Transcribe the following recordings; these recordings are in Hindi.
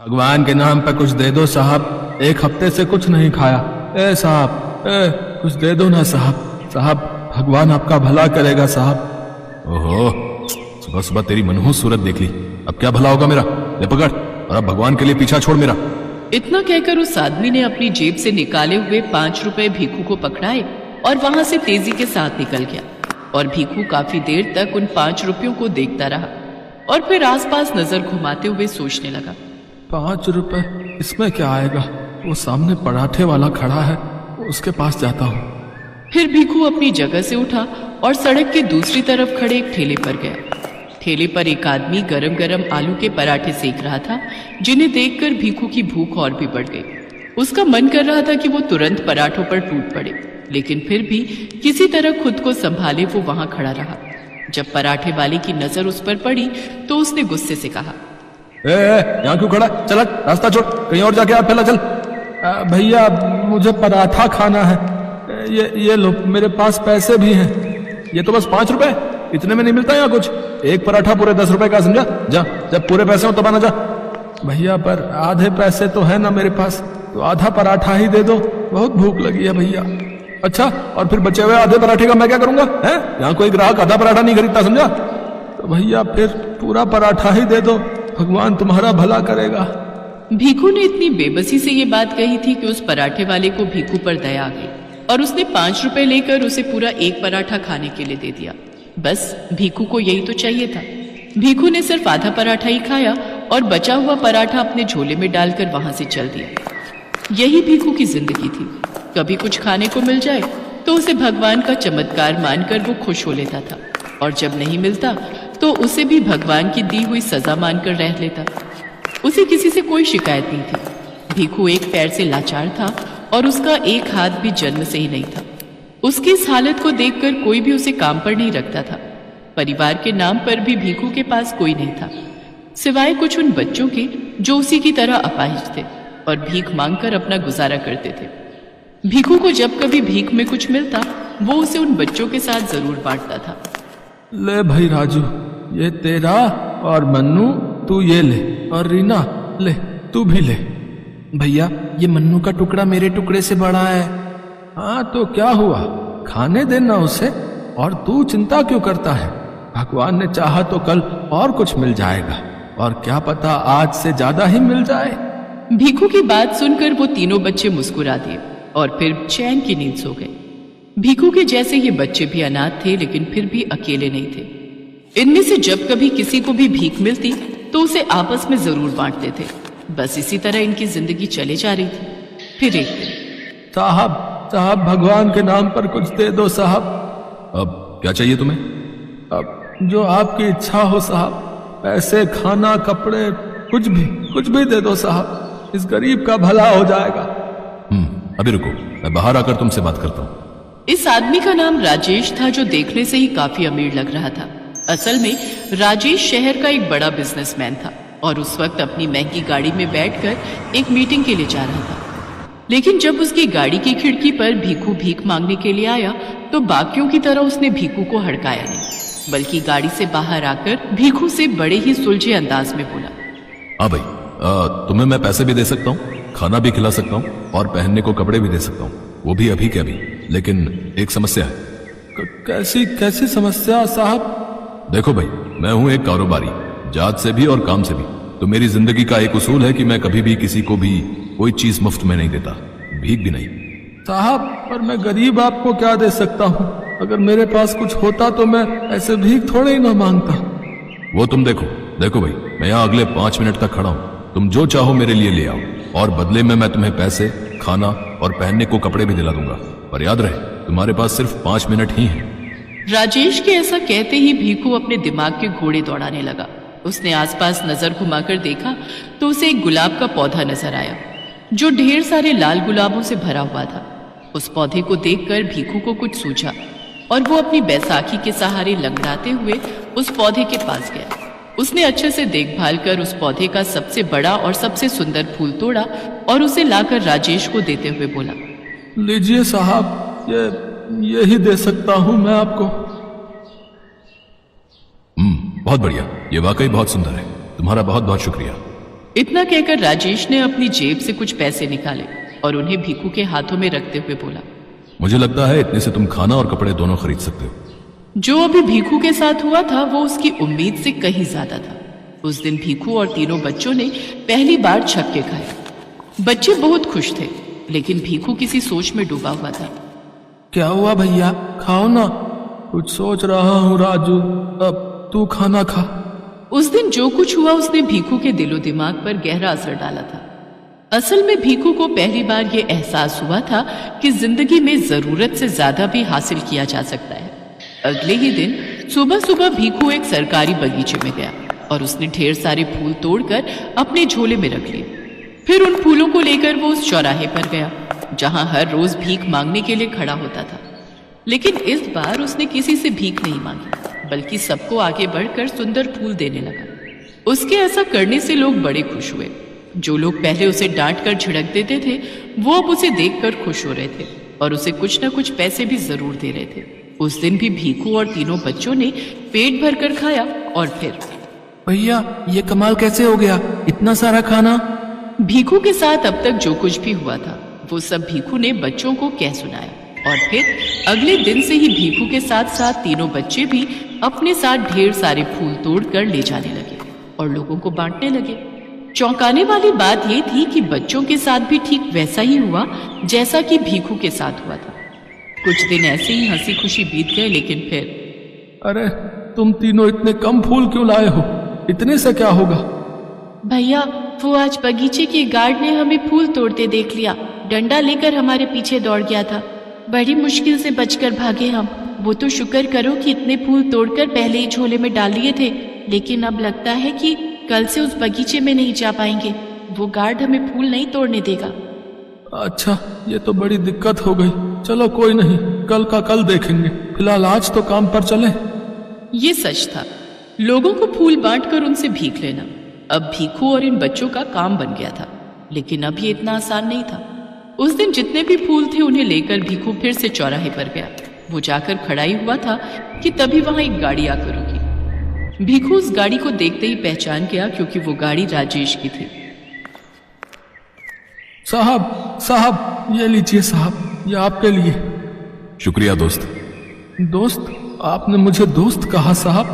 भगवान के नाम पे कुछ दे दो साहब, एक हफ्ते से कुछ नहीं खाया। ए साहब, कुछ दे दो ना साहब। साहब भगवान आपका भला करेगा साहब। ओहो, सुबह सुबह तेरी मनहूस सूरत देख ली, अब क्या भला होगा मेरा। ले पकड़, और अब भगवान के लिए पीछा छोड़ मेरा। इतना कहकर उस आदमी ने अपनी जेब से निकाले हुए 5 रुपए भीखू को पकड़ाए और वहां से तेजी के साथ निकल गया। और भीखू काफी देर तक उन 5 रुपयों को देखता रहा और फिर आसपास नजर घुमाते हुए सोचने लगा, 5 रुपए, इसमें क्या आएगा। वो सामने पराठे वाला खड़ा है, उसके पास जाता हूँ। फिर भीखू अपनी जगह से उठा और सड़क के दूसरी तरफ खड़े एक ठेले पर गया। ठेले पर एक आदमी गरम गरम आलू के पराठे सेक रहा था, जिन्हें देखकर भीखू की भूख और भी बढ़ गई। उसका मन कर रहा था कि वो तुरंत पराठों पर टूट पड़े, लेकिन फिर भी किसी तरह खुद को संभाले वो वहां खड़ा रहा। जब पराठे वाले की नजर उस पर पड़ी तो उसने गुस्से से कहा, यहाँ क्यों खड़ा, चल रास्ता छोड़, कहीं और जाके आप फैला चल। भैया मुझे पराठा खाना है, ये लो, मेरे पास पैसे भी हैं। ये तो बस 5 रुपए, इतने में नहीं मिलता यहाँ कुछ। एक पराठा पूरे 10 रुपए का, समझा। जा, जब पूरे पैसे हो तब आना जा। भैया पर आधे पैसे तो है ना मेरे पास, तो आधा पराठा ही दे दो, बहुत भूख लगी है भैया। अच्छा, और फिर बचे हुए आधे पराठे का मैं क्या करूंगा, है? यहाँ कोई ग्राहक आधा पराठा नहीं खरीदता, समझा। तो भैया फिर पूरा पराठा ही दे दो, भगवान तुम्हारा भला करेगा। भीखू ने इतनी बेबसी से ये बात कही थी कि उस पराठे वाले को भीखू पर दया आ गई और उसने 5 रुपए लेकर उसे पूरा एक पराठा खाने के लिए दे दिया। बस भीखू को यही तो चाहिए था। भीखू ने सिर्फ आधा पराठा ही खाया और बचा हुआ पराठा अपने झोले में डालकर वहां से चल दिया। यही भीखू की जिंदगी थी। कभी कुछ खाने को मिल जाए तो उसे भगवान का चमत्कार मानकर वो खुश हो लेता था, और जब नहीं मिलता तो उसे भी भगवान की दी हुई सजा मानकर रह लेता। उसे किसी से कोई शिकायत नहीं थी। भीखू एक पैर से लाचार था और उसका एक हाथ भी जन्म से ही नहीं था। उसकी इस हालत को देखकर कोई भी उसे काम पर नहीं रखता था। परिवार के नाम पर भी भीखू के पास कोई नहीं था, सिवाय कुछ उन बच्चों के जो उसी की तरह अपाहिज थे और भीख मांगकर अपना गुजारा करते थे। भीखू को जब कभी भीख में कुछ मिलता वो उसे उन बच्चों के साथ जरूर बांटता था। ले भाई राजू, ये तेरा, और मन्नू तू ये ले, और रीना ले, तू भी ले। भैया ये मन्नू का टुकड़ा मेरे टुकड़े से बड़ा है। हाँ तो क्या हुआ, खाने देना उसे, और तू चिंता क्यों करता है। भगवान ने चाहा तो कल और कुछ मिल जाएगा, और क्या पता आज से ज्यादा ही मिल जाए। भीखू की बात सुनकर वो तीनों बच्चे मुस्कुरा दिए और फिर चैन की नींद सो गए। भीखू के जैसे ये बच्चे भी अनाथ थे, लेकिन फिर भी अकेले नहीं थे। इनमें से जब कभी किसी को भी भीख मिलती तो उसे आपस में जरूर बांटते थे। बस इसी तरह इनकी जिंदगी चले जा रही थी। फिर एक दिन, साहब साहब भगवान के नाम पर कुछ दे दो साहब। अब क्या चाहिए तुम्हें? अब जो आपकी इच्छा हो साहब, पैसे, खाना, कपड़े, कुछ भी दे दो साहब, इस गरीब का भला हो जाएगा। अभी रुको, मैं बाहर आकर तुमसे बात करता हूँ। इस आदमी का नाम राजेश था, जो देखने से ही काफी अमीर लग रहा था। असल में राजेश शहर का एक बड़ा बिजनेसमैन था और उस वक्त अपनी महंगी गाड़ी में बैठकर एक मीटिंग के लिए जा रहा था। लेकिन जब उसकी गाड़ी की खिड़की पर भीखू भीख मांगने के लिए आया तो बाकियों की तरह उसने भीखू को हड़काया नहीं, बल्कि गाड़ी से बाहर आकर भीखू से बड़े ही सुलझे अंदाज में बोला, हाँ भाई, तुम्हें मैं पैसे भी दे सकता हूँ, खाना भी खिला सकता हूँ, और पहनने को कपड़े भी दे सकता हूँ, वो भी अभी के अभी। लेकिन एक समस्या है। कैसी समस्या साहब? देखो भाई, मैं हूँ एक कारोबारी, जात से भी और काम से भी। तो मेरी जिंदगी का एक उसूल है कि मैं कभी भी किसी को भी कोई चीज मुफ्त में नहीं देता, भीख भी नहीं। साहब पर मैं गरीब, आपको क्या दे सकता हूँ? अगर मेरे पास कुछ होता तो मैं ऐसे भीख थोड़े ही ना मांगता। वो तुम देखो भाई, मैं यहाँ अगले 5 मिनट तक खड़ा हूँ। तुम जो चाहो मेरे लिए ले आओ, और बदले में मैं तुम्हें पैसे, खाना और पहनने को कपड़े भी दिला दूंगा। पर याद रहे, तुम्हारे पास सिर्फ 5 मिनट ही हैं। राजेश के ऐसा कहते ही भीखू अपने दिमाग के घोड़े दौड़ाने लगा। उसने आसपास नजर घुमाकर देखा तो उसे एक गुलाब का पौधा नजर आया, जो ढेर सारे लाल गुलाबों से भरा हुआ था। उस पौधे को देखकर भीखू को कुछ सूझा और वो अपनी बैसाखी के सहारे लंगड़ाते हुए उस पौधे के पास गया। उसने अच्छे से देखभाल कर उस पौधे का सबसे बड़ा और सबसे सुंदर फूल तोड़ा और उसे लाकर राजेश को देते हुए बोला, लीजिए साहब, यही दे सकता हूं मैं आपको। बहुत बढ़िया, ये वाकई बहुत सुंदर है, तुम्हारा बहुत बहुत शुक्रिया। इतना कहकर राजेश ने अपनी जेब से कुछ पैसे निकाले और उन्हें भीखू के हाथों में रखते हुए बोला, मुझे लगता है इतने से तुम खाना और कपड़े दोनों खरीद सकते हो। जो अभी भीखू के साथ हुआ था वो उसकी उम्मीद से कहीं ज्यादा था। उस दिन भीखू और तीनों बच्चों ने पहली बार छक्के खाए। बच्चे बहुत खुश थे, लेकिन भीखू किसी सोच में डूबा हुआ था। क्या हुआ भैया, खाओ ना। कुछ सोच रहा हूँ राजू, अब तू खाना खा। उस दिन जो कुछ हुआ उसने भीखू के दिलो दिमाग पर गहरा असर डाला था। असल में भीखू को पहली बार यह एहसास हुआ था कि जिंदगी में जरूरत से ज्यादा भी हासिल किया जा सकता है। अगले ही दिन सुबह सुबह भीखू एक सरकारी बगीचे में गया और उसने ढेर सारे फूल तोड़कर अपने झोले में रख लिए। फिर उन फूलों को लेकर वो उस चौराहे पर गया जहां हर रोज भीख मांगने के लिए खड़ा होता था। लेकिन इस बार उसने किसी से भीख नहीं मांगी, बल्कि सबको आगे बढ़कर सुंदर फूल देने लगा। उसके ऐसा करने से लोग बड़े खुश हुए। जो लोग पहले उसे डांट कर झिड़क देते थे वो अब उसे देखकर खुश हो रहे थे और उसे कुछ न कुछ पैसे भी जरूर दे रहे थे। उस दिन भी भीखू और तीनों बच्चों ने पेट भर कर खाया और फिर भैया ये कमाल कैसे हो गया, इतना सारा खाना। भीखू के साथ अब तक जो कुछ भी हुआ था वो सब भीखू ने बच्चों को कह सुनाया। और फिर अगले दिन से ही भीखू के साथ साथ तीनों बच्चे भी अपने साथ ढेर सारे फूल तोड़कर ले जाने लगे और लोगों को बांटने लगे। चौंकाने वाली बात यह थी कि बच्चों के साथ भी ठीक वैसा ही हुआ जैसा कि भीखू के साथ हुआ था। कुछ दिन ऐसे ही हंसी खुशी बीत गए, लेकिन फिर अरे तुम तीनों इतने कम फूल क्यों लाए हो, इतने से क्या होगा। भैया वो आज बगीचे के गार्ड ने हमें फूल तोड़ते देख लिया, डंडा लेकर हमारे पीछे दौड़ गया था। बड़ी मुश्किल से बचकर भागे हम। वो तो शुक्र करो कि इतने फूल तोड़कर पहले ही झोले में डाल लिए थे, लेकिन अब लगता है कि कल से उस बगीचे में नहीं जा पाएंगे। वो गार्ड हमें फूल नहीं तोड़ने देगा। अच्छा ये तो बड़ी दिक्कत हो गई। चलो कोई नहीं, कल का कल देखेंगे, फिलहाल आज तो काम पर चले। ये सच था। लोगों को फूल बांटकर उनसे भीख लेना अब भीखू और इन बच्चों का काम बन गया था, लेकिन अब ये इतना आसान नहीं था। उस दिन जितने भी फूल थे उन्हें लेकर भीखू फिर से चौराहे पर गया। वो जाकर खड़ा ही हुआ था कि तभी वहां एक गाड़ी आकर रुकी। भीखू उस गाड़ी को देखते ही पहचान गया, क्योंकि वो गाड़ी राजेश की थी। साहब साहब ये लीजिए साहब, ये आपके लिए। शुक्रिया दोस्त। दोस्त, आपने मुझे दोस्त कहा साहब।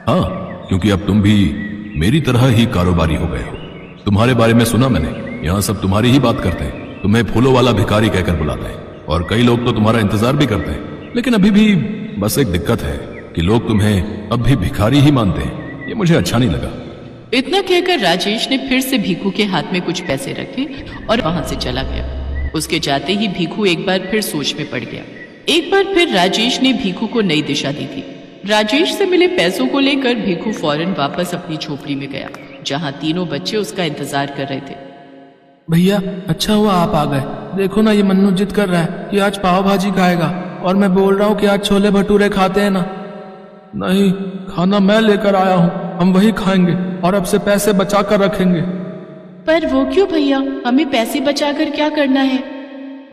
हाँ, क्योंकि अब तुम भी मेरी तरह ही कारोबारी हो गए हो। तुम्हारे बारे में सुना मैंने, यहाँ सब तुम्हारी ही बात करते हैं, तुम्हें फूलों वाला भिखारी कहकर बुलाते हैं और कई लोग तो तुम्हारा इंतजार भी करते हैं। लेकिन अभी भी बस एक दिक्कत है कि लोग तुम्हें अब भी भिखारी ही मानते हैं। ये मुझे अच्छा नहीं लगा। इतना कहकर राजेश ने फिर से भीखू के हाथ में कुछ पैसे रखे और वहां से चला गया। उसके जाते ही भीखू एक बार फिर सोच में पड़ गया। एक बार फिर राजेश ने भीखू को नई दिशा दी थी। राजेश से मिले पैसों को लेकर भीखू फौरन वापस अपनी झोपड़ी में गया, जहां तीनों बच्चे उसका इंतजार कर रहे थे। भैया अच्छा हुआ आप आ गए। देखो ना ये मन्नू जिद कर रहा है कि आज पाव भाजी खाएगा और मैं बोल रहा हूँ कि आज छोले भटूरे खाते हैं ना। नहीं, खाना मैं लेकर आया हूँ, हम वही खाएंगे और अब से पैसे बचा कर रखेंगे। पर वो क्यों भैया, हमें पैसे बचाकर क्या करना है?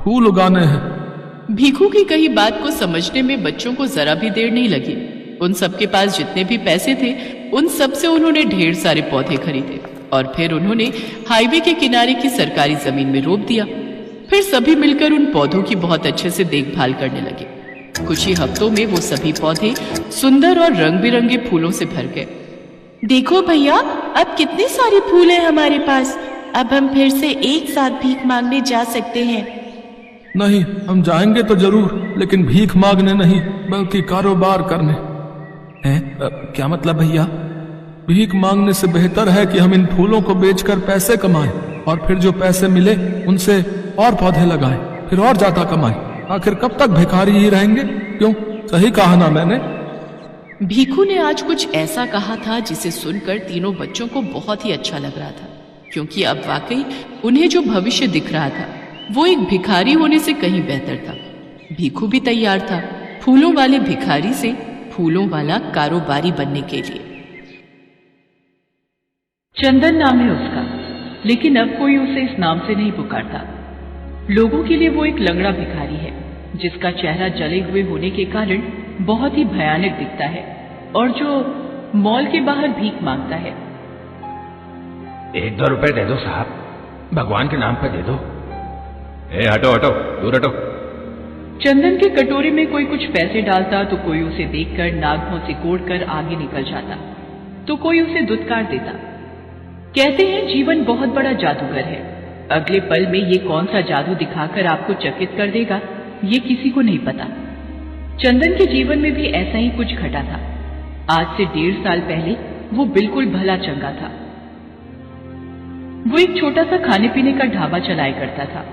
फूल उगाने हैं। भीखू की कही बात को समझने में बच्चों को जरा भी देर नहीं लगी। उन सबके पास जितने भी पैसे थे उन सब से उन्होंने ढेर सारे पौधे खरीदे और फिर उन्होंने हाईवे के किनारे की सरकारी जमीन में रोप दिया। फिर सभी मिलकर उन पौधों की बहुत अच्छे से देखभाल करने लगे। कुछ ही हफ्तों में वो सभी पौधे सुंदर और रंग बिरंगे फूलों से भर गए। देखो भैया, अब कितने सारे फूल हैं हमारे पास। अब हम फिर से एक साथ भीख मांगने जा सकते हैं। नहीं, हम जाएंगे तो जरूर, लेकिन भीख मांगने नहीं बल्कि कारोबार करने। क्या मतलब भैया? भीख मांगने से बेहतर है कि हम इन फूलों को बेचकर पैसे कमाएं और फिर जो पैसे मिले उनसे और पौधे लगाएं, फिर और ज्यादा कमाएं। आखिर कब तक भिखारी ही रहेंगे? क्यों, सही कहा ना मैंने? भीखू ने आज कुछ ऐसा कहा था जिसे सुनकर तीनों बच्चों को बहुत ही अच्छा लग रहा था, क्योंकि अब वाकई उन्हें जो भविष्य दिख रहा था वो एक भिखारी होने से कहीं बेहतर था। भीखू भी तैयार था फूलों वाले भिखारी से फूलों वाला कारोबारी बनने के लिए। चंदन नाम है उसका, लेकिन अब कोई उसे इस नाम से नहीं पुकारता। लोगों के लिए वो एक लंगड़ा भिखारी है जिसका चेहरा जले हुए होने के कारण बहुत ही भयानक दिखता है और जो मॉल के बाहर भीख मांगता है। 1-2 रुपए दे दो साहब, भगवान के नाम पे दे दो। ए हटो हटो, दूर हटो। चंदन के कटोरे में कोई कुछ पैसे डालता तो कोई उसे देखकर नाक मुंह सिकोड़कर आगे निकल जाता, तो कोई उसे दुत्कार देता। कहते हैं जीवन बहुत बड़ा जादूगर है, अगले पल में ये कौन सा जादू दिखाकर आपको चकित कर देगा, ये किसी को नहीं पता। चंदन के जीवन में भी ऐसा ही कुछ घटा था। आज से 1.5 साल पहले वो बिल्कुल भला चंगा था। वो एक छोटा सा खाने पीने का ढाबा चलाया करता था,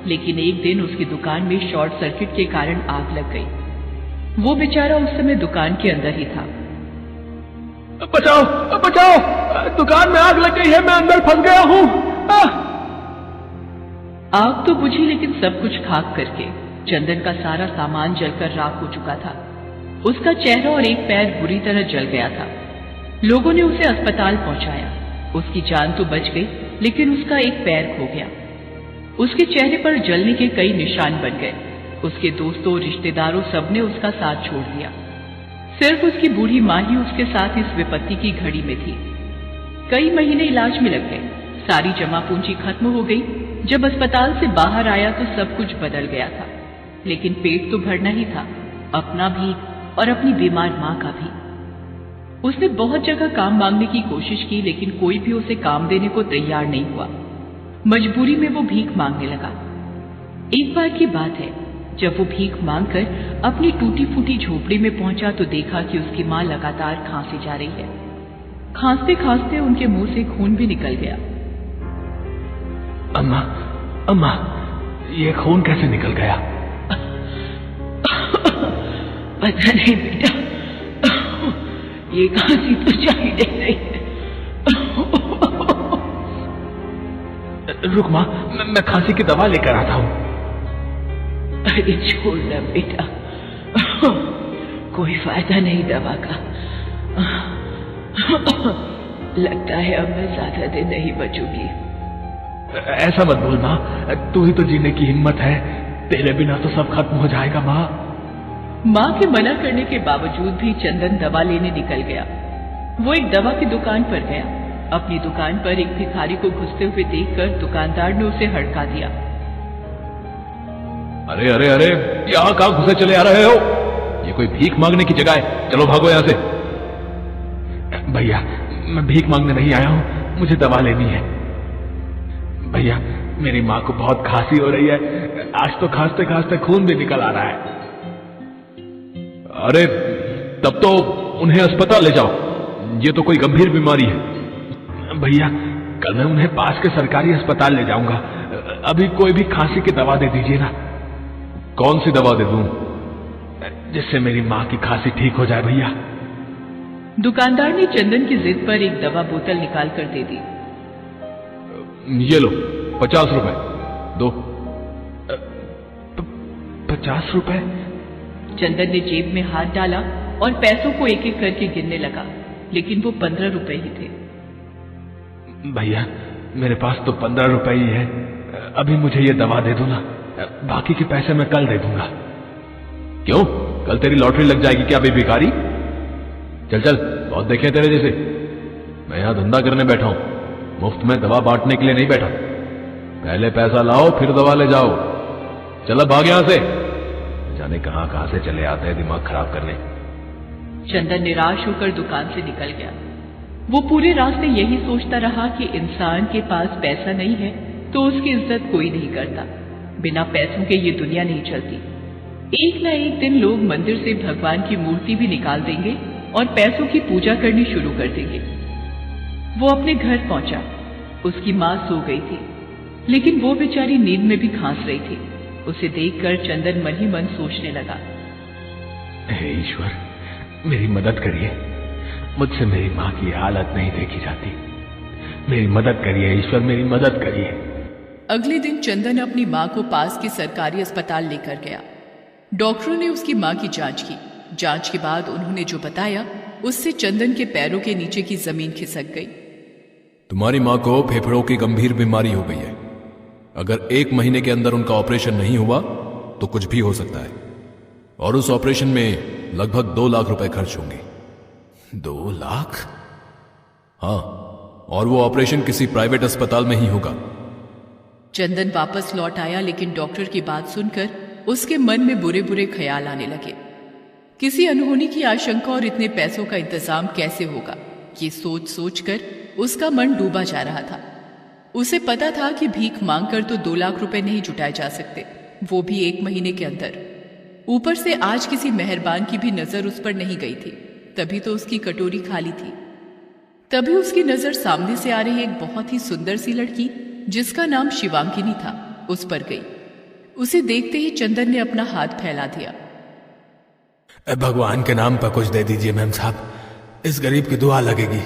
लेकिन एक दिन उसकी दुकान में शॉर्ट सर्किट के कारण आग लग गई। वो बेचारा उस समय दुकान के अंदर ही था। बचाओ बचाओ, दुकान में आग लग गई है, मैं अंदर फंस गया हूँ। आग तो बुझी, लेकिन सब कुछ खाक करके चंदन का सारा सामान जलकर राख हो चुका था। उसका चेहरा और एक पैर बुरी तरह जल गया था। लोगों ने उसे अस्पताल पहुंचाया। उसकी जान तो बच गई, लेकिन उसका एक पैर खो गया। उसके चेहरे पर जलने के कई निशान बन गए। उसके दोस्तों और रिश्तेदारों सबने उसका साथ छोड़ दिया। सिर्फ उसकी बूढ़ी माँ ही उसके साथ इस विपत्ति की घड़ी में थी। कई महीने इलाज में लग गए, सारी जमा पूंजी खत्म हो गई। जब अस्पताल से बाहर आया तो सब कुछ बदल गया था, लेकिन पेट तो भरना ही था, अपना भी और अपनी बीमार माँ का भी। उसने बहुत जगह काम मांगने की कोशिश की, लेकिन कोई भी उसे काम देने को तैयार नहीं हुआ। मजबूरी में वो भीख मांगने लगा। एक बार की बात है, जब वो भीख मांगकर अपनी टूटी फूटी झोपड़ी में पहुंचा तो देखा कि उसकी माँ लगातार खांसी जा रही है। खांसते खांसते उनके मुंह से खून भी निकल गया। अम्मा, अम्मा, ये खून कैसे निकल गया? पता नहीं बेटा, ये खांसी तो जा ही नहीं रही है। रुक माँ, मैं खांसी की दवा लेकर आता हूँ। अरे छोड़ ना बेटा, कोई फायदा नहीं दवा का। लगता है अब मैं ज्यादा दिन नहीं बचूंगी। ऐसा मत बोल माँ, तू ही तो जीने की हिम्मत है, तेरे बिना तो सब खत्म हो जाएगा माँ। माँ के मना करने के बावजूद भी चंदन दवा लेने निकल गया। वो एक दवा की दुकान पर गया। अपनी दुकान पर एक भिखारी को घुसते हुए देखकर दुकानदार ने उसे हड़का दिया। अरे अरे अरे, यहाँ कहाँ घुसे चले आ रहे हो? ये कोई भीख मांगने की जगह है, चलो भागो यहाँ से। भैया, मैं भीख मांगने नहीं आया हूँ, मुझे दवा लेनी है। भैया, मेरी माँ को बहुत खांसी हो रही है, आज तो खांसते खांसते खून भी निकल आ रहा है। अरे तब तो उन्हें अस्पताल ले जाओ, ये तो कोई गंभीर बीमारी है। भैया, कल मैं उन्हें पास के सरकारी अस्पताल ले जाऊंगा, अभी कोई भी खांसी की दवा दे दीजिए ना। कौन सी दवा दे दूं? जिससे मेरी माँ की खांसी ठीक हो जाए भैया। दुकानदार ने चंदन की जिद पर एक दवा बोतल निकाल कर दे दी। ये लो 50 रुपए दो। 50 रुपए? चंदन ने जेब में हाथ डाला और पैसों को एक एक करके गिनने लगा, लेकिन वो 15 रुपए ही थे। भैया, मेरे पास तो 15 रुपए ही है, अभी मुझे ये दवा दे दो ना, बाकी के पैसे मैं कल दे दूंगा। क्यों, कल तेरी लॉटरी लग जाएगी क्या बे भिखारी? चल चल, बहुत देखे तेरे जैसे। मैं यहां धंधा करने बैठा हूं, मुफ्त में दवा बांटने के लिए नहीं बैठा। पहले पैसा लाओ फिर दवा ले जाओ। चल भाग यहां से, जाने कहां से चले आते हैं दिमाग खराब करने। चंदन निराश होकर दुकान से निकल गया। वो पूरे रास्ते यही सोचता रहा कि इंसान के पास पैसा नहीं है तो उसकी इज्जत कोई नहीं करता। बिना पैसों के ये दुनिया नहीं चलती। एक न एक दिन लोग मंदिर से भगवान की मूर्ति भी निकाल देंगे और पैसों की पूजा करनी शुरू कर देंगे। वो अपने घर पहुंचा। उसकी माँ सो गई थी, लेकिन वो बेचारी नींद में भी खांस रही थी। उसे देखकर चंदन मन ही मन सोचने लगा, हे ईश्वर, मेरी मदद करिए, मुझसे मेरी माँ की हालत नहीं देखी जाती। मेरी मदद करिए ईश्वर, मेरी मदद करिए। अगले दिन चंदन अपनी माँ को पास के सरकारी अस्पताल लेकर गया। डॉक्टरों ने उसकी माँ की जांच की। जांच के बाद उन्होंने जो बताया उससे चंदन के पैरों के नीचे की जमीन खिसक गई। तुम्हारी माँ को फेफड़ों की गंभीर बीमारी हो गई है। अगर 1 महीने के अंदर उनका ऑपरेशन नहीं हुआ तो कुछ भी हो सकता है, और उस ऑपरेशन में लगभग 2 लाख रुपए खर्च होंगे। 2 लाख? हाँ, और वो ऑपरेशन किसी प्राइवेट अस्पताल में ही होगा। चंदन वापस लौट आया, लेकिन डॉक्टर की बात सुनकर उसके मन में बुरे बुरे ख्याल आने लगे। किसी अनहोनी की आशंका और इतने पैसों का इंतजाम कैसे होगा, ये सोच सोच कर उसका मन डूबा जा रहा था। उसे पता था कि भीख मांगकर तो 2 लाख रुपए नहीं जुटाए जा सकते, वो भी 1 महीने के अंदर। ऊपर से आज किसी मेहरबान की भी नजर उस पर नहीं गई थी, तभी तो उसकी कटोरी खाली थी। तभी उसकी नजर सामने से आ रही एक बहुत ही सुंदर सी लड़की, जिसका नाम शिवांगिनी था, उस पर गई। उसे देखते ही चंदन ने अपना हाथ फैला दिया। भगवान के नाम पर कुछ दे दीजिए मेम साहब, इस गरीब की दुआ लगेगी।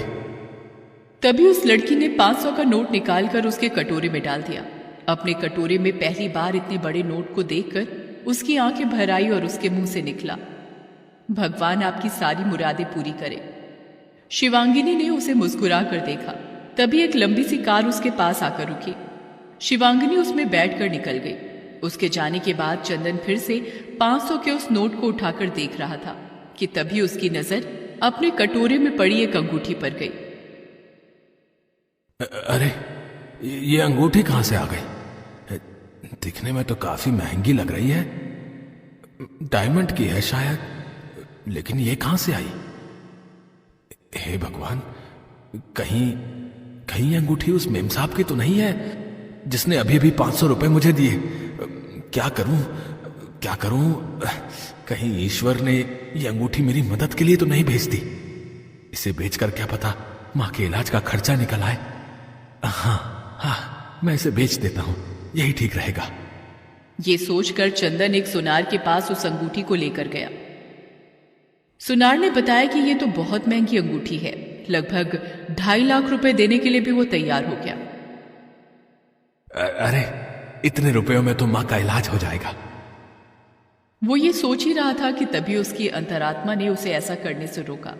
तभी उस लड़की ने 500 का नोट निकालकर उसके कटोरे में डाल दिया। अपने कटोरे में पहली बार इतने बड़े नोट को देखकर उसकी आंखें भर आई और उसके मुंह से निकला, भगवान आपकी सारी मुरादें पूरी करे। शिवांगिनी ने उसे मुस्कुरा कर देखा। तभी एक लंबी सी कार उसके पास आकर रुकी। शिवांगिनी उसमें बैठकर निकल गई। उसके जाने के बाद चंदन फिर से 500 के उस नोट को उठाकर देख रहा था कि तभी उसकी नजर अपने कटोरे में पड़ी एक अंगूठी पर गई। अरे ये अंगूठी कहां से आ गई? दिखने में तो काफी महंगी लग रही है, डायमंड की है शायद, लेकिन ये कहां से आई? हे भगवान, कहीं कहीं अंगूठी उस मेम साहब की तो नहीं है जिसने अभी अभी 500 रुपए मुझे दिए? क्या करूं? कहीं ईश्वर ने ये अंगूठी मेरी मदद के लिए तो नहीं भेज दी? इसे बेचकर क्या पता मां के इलाज का खर्चा निकल आए। हाँ, मैं इसे बेच देता हूं, यही ठीक रहेगा। ये सोचकर चंदन एक सुनार के पास उस अंगूठी को लेकर गया। सुनार ने बताया कि ये तो बहुत महंगी अंगूठी है, लगभग 2.5 लाख रुपए देने के लिए भी वो तैयार हो गया। अरे इतने रुपयों में तो मां का इलाज हो जाएगा। वो ये सोच ही रहा था कि तभी उसकी अंतरात्मा ने उसे ऐसा करने से रोका।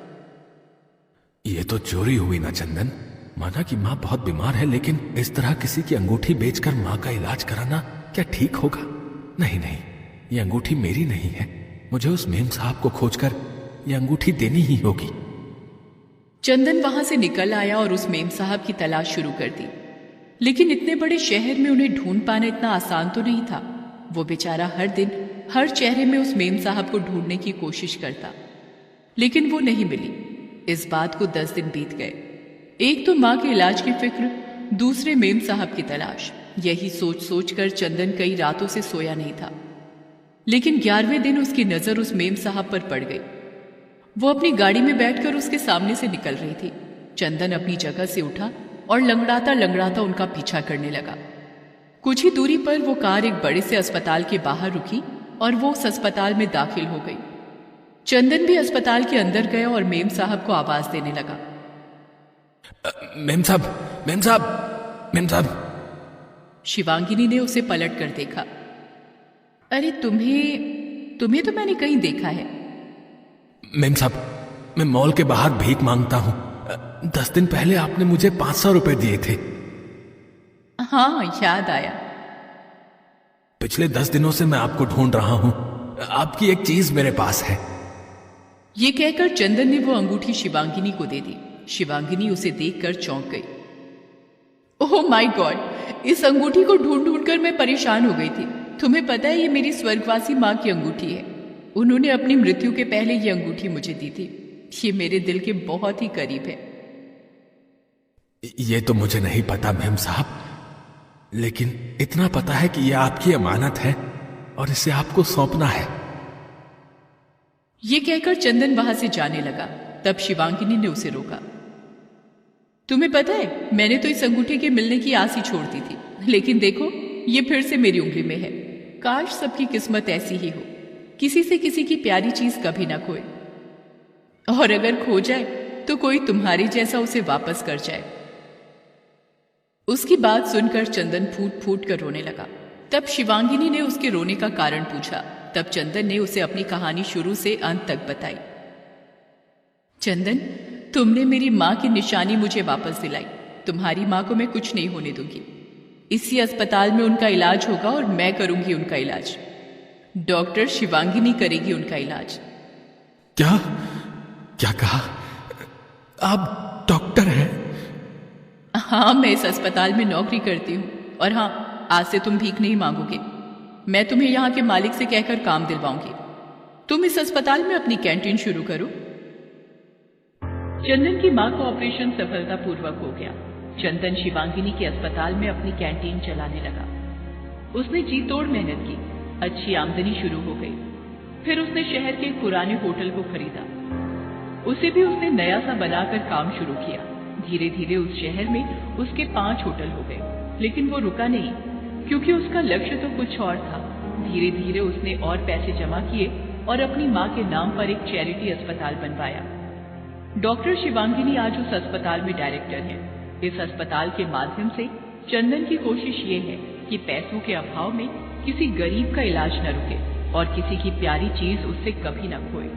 ये तो चोरी हुई ना चंदन। माना कि मां बहुत बीमार है, लेकिन इस तरह किसी की अंगूठी बेचकर मां का इलाज कराना क्या ठीक होगा? नहीं, ये अंगूठी मेरी नहीं है। मुझे उस मेम साहब को खोजकर ये अंगूठी देनी ही होगी। चंदन वहां से निकल आया और उस मेम साहब की तलाश शुरू कर दी। लेकिन इतने बड़े शहर में उन्हें ढूंढ पाना इतना आसान तो नहीं था। वो बेचारा हर दिन हर चेहरे में उस मेम साहब को ढूंढने की कोशिश करता, लेकिन वो नहीं मिली। इस बात को 10 दिन बीत गए। एक तो मां के इलाज की फिक्र, दूसरे मेम साहब की तलाश। यही सोच सोच कर चंदन कई रातों से सोया नहीं था। लेकिन 11वें दिन उसकी नजर उस मेम साहब पर पड़ गई। वो अपनी गाड़ी में बैठकर उसके सामने से निकल रही थी। चंदन अपनी जगह से उठा और लंगड़ाता लंगड़ाता उनका पीछा करने लगा। कुछ ही दूरी पर वो कार एक बड़े से अस्पताल के बाहर रुकी और वो उस अस्पताल में दाखिल हो गई। चंदन भी अस्पताल के अंदर गया और मेम साहब को आवाज देने लगा। मेम साहब। शिवांगिनी ने उसे पलट कर देखा। अरे तुम्हें तो मैंने कहीं देखा है। मेम साहब, मैं मॉल के बाहर भीख मांगता हूं। 10 दिन पहले आपने मुझे 500 रुपए दिए थे। हाँ, याद आया। पिछले 10 दिनों से मैं आपको ढूंढ रहा हूं। आपकी एक चीज मेरे पास है। ये कहकर चंदन ने वो अंगूठी शिवांगिनी को दे दी। शिवांगिनी उसे देखकर चौंक गई। ओह माय गॉड, इस अंगूठी को ढूंढ ढूंढ कर मैं परेशान हो गई थी। तुम्हें पता है, ये मेरी स्वर्गवासी मां की अंगूठी है। उन्होंने अपनी मृत्यु के पहले ये अंगूठी मुझे दी थी। ये मेरे दिल के बहुत ही करीब है। ये तो मुझे नहीं पता मेम साहब, लेकिन इतना पता है कि यह आपकी अमानत है और इसे आपको सौंपना है। ये कहकर चंदन वहां से जाने लगा। तब शिवांगिनी ने उसे रोका। तुम्हें पता है, मैंने तो इस अंगूठी के मिलने की आस ही छोड़ दी थी, लेकिन देखो ये फिर से मेरी उंगली में है। काश सबकी किस्मत ऐसी ही हो, किसी से किसी की प्यारी चीज कभी ना खोए, और अगर खो जाए तो कोई तुम्हारी जैसा उसे वापस कर जाए। उसकी बात सुनकर चंदन फूट फूट कर रोने लगा। तब शिवांगिनी ने उसके रोने का कारण पूछा। तब चंदन ने उसे अपनी कहानी शुरू से अंत तक बताई। चंदन, तुमने मेरी मां की निशानी मुझे वापस दिलाई। तुम्हारी मां को मैं कुछ नहीं होने दूंगी। इसी अस्पताल में उनका इलाज होगा और मैं करूंगी उनका इलाज। डॉक्टर शिवांगिनी करेगी उनका इलाज। क्या कहा? आप डॉक्टर हैं? हाँ, मैं इस अस्पताल में नौकरी करती हूँ, और हाँ, आज से तुम भीख नहीं मांगोगे। मैं तुम्हें यहाँ के मालिक से कहकर काम दिलवाऊंगी। तुम इस अस्पताल में अपनी कैंटीन शुरू करो। चंदन की मां का ऑपरेशन सफलतापूर्वक हो गया। चंदन शिवांगिनी के अस्पताल में अपनी कैंटीन चलाने लगा। उसने जी तोड़ मेहनत की, अच्छी आमदनी शुरू हो गई। फिर उसने शहर के एक पुराने होटल को खरीदा। उसे भी उसने नया सा बनाकर काम शुरू किया। धीरे धीरे उस शहर में उसके 5 होटल हो गए, लेकिन वो रुका नहीं, क्योंकि उसका लक्ष्य तो कुछ और था। धीरे धीरे उसने और पैसे जमा किए और अपनी माँ के नाम पर एक चैरिटी अस्पताल बनवाया। डॉक्टर शिवांगिनी आज उस अस्पताल में डायरेक्टर है। इस अस्पताल के माध्यम से चंदन की कोशिश ये है कि पैसों के अभाव में किसी गरीब का इलाज न रुके और किसी की प्यारी चीज उससे कभी न खोए।